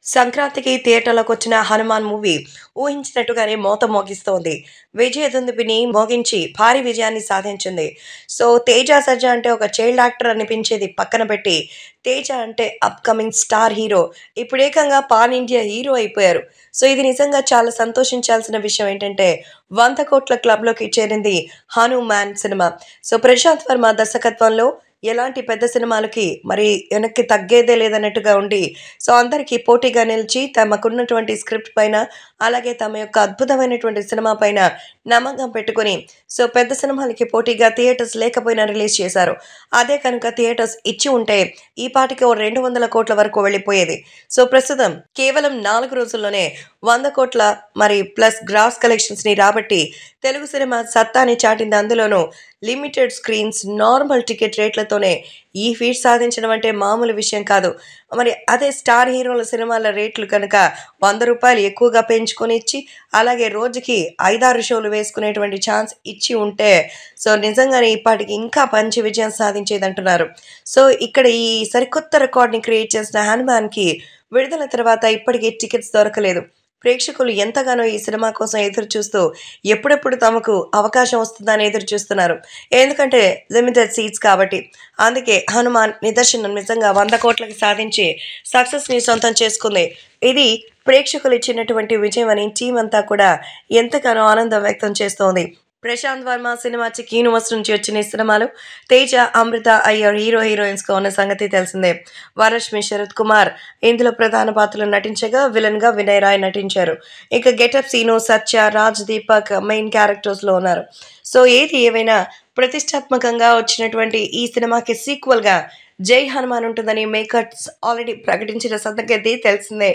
సంక్రాంతికి థియేటర్‌లోకొచ్చిన 'హనుమాన్' మూవీ ఊహించినట్టుగానే మోత మోగిస్తోంది. విజయదుందుభిని మోగించి భారీ విజయాన్ని సాధించింది. సో, 'తేజ సర్జా' అంటే ఒక చైల్డ్ యాక్టర్ అనిపించేది పక్కన పెట్టి, 'తేజ' అంటే అప్‌కమింగ్ స్టార్ హీరో. ఇప్పుడేకంగా పాన్ ఇండియా హీరో అయిపోయారు. సో, ఇది నిజంగా చాలా సంతోషించాల్సిన విషయం ఏంటంటే, 100,00,00,000 క్లబ్‌లోకి చేరింది 'హనుమాన్' సినిమా. సో, ప్రశాంత్ వర్మ దర్శకత్వంలో ఎలాంటి పెద్ద సినిమాలకి మరి వెనక్కి తగ్గేదే లేదన్నట్టుగా ఉండి, సో, అందరికీ పోటీగా నిలిచి తమకున్నటువంటి స్క్రిప్ట్ పైన, అలాగే తమ యొక్క అద్భుతమైనటువంటి సినిమా పైన నమ్మకం పెట్టుకొని, సో, పెద్ద సినిమాలకి పోటీగా థియేటర్స్ లేకపోయినా రిలీజ్ చేశారు. అదే కనుక థియేటర్స్ ఇచ్చి ఉంటే ఈ పాటికి ఓ 200,00,00,000 వరకు వెళ్ళిపోయేది. సో, ప్రస్తుతం కేవలం 4 రోజుల్లోనే 100,00,00,000 మరి ప్లస్ గ్రాస్ కలెక్షన్స్‌ని రాబట్టి తెలుగు సినిమా సత్తాని చాటింది. అందులోనూ లిమిటెడ్ స్క్రీన్స్, నార్మల్ టికెట్ రేట్లతోనే ఈ ఫీట్ సాధించడం అంటే మామూలు విషయం కాదు. మరి అదే స్టార్ హీరోల సినిమాల రేట్లు కనుక రూ. 100 ఎక్కువగా పెంచుకొని ఇచ్చి, అలాగే రోజుకి 5, 6 షోలు వేసుకునేటువంటి ఛాన్స్ ఇచ్చి ఉంటే, సో, నిజంగానే ఇప్పటికి ఇంకా మంచి విజయం సాధించేదంటున్నారు. సో, ఇక్కడ ఈ సరికొత్త రికార్డ్‌ని క్రియేట్ చేసిన 'హనుమాన్‌కి' విడుదల తర్వాత ఇప్పటికి టికెట్స్ దొరకలేదు. ప్రేక్షకులు ఎంతగానో ఈ సినిమా కోసం ఎదురు చూస్తూ ఎప్పుడెప్పుడు తమకు అవకాశం వస్తుందని ఎదురు చూస్తున్నారు. ఎందుకంటే లిమిటెడ్ సీట్స్ కాబట్టి. అందుకే 'హనుమాన్' నిదర్శనం నిజంగా 100,00,00,000కి సాధించి సక్సెస్‌ని సొంతం చేసుకుంది. ఇది ప్రేక్షకులు ఇచ్చినటువంటి విజయం అని టీమ్ అంతా కూడా ఎంతగానో ఆనందం వ్యక్తం చేస్తోంది. ప్రశాంత్ వర్మ సినిమా 'చిక్ యూనివర్స్' నుంచి వచ్చిన ఈ సినిమాలో తేజ, అమృత అయ్యర్ హీరో హీరోయిన్స్‌గా ఉన్న సంగతి తెలిసిందే. వరలక్ష్మి శరత్ కుమార్ ఇందులో ప్రధాన పాత్రలో నటించగా, విలన్‌గా వినయ్ రాయ్ నటించారు. ఇక గెటప్ సీను, సత్య, రాజ్ దీపక్ మెయిన్ క్యారెక్టర్స్‌లో ఉన్నారు. సో, ఏది ఏవైనా ప్రతిష్టాత్మకంగా వచ్చినటువంటి ఈ సినిమాకి సీక్వెల్‌గా 'జై హనుమాన్' ఉంటుందని మేకర్స్ ఆల్రెడీ ప్రకటించిన సంగతి తెలిసిందే.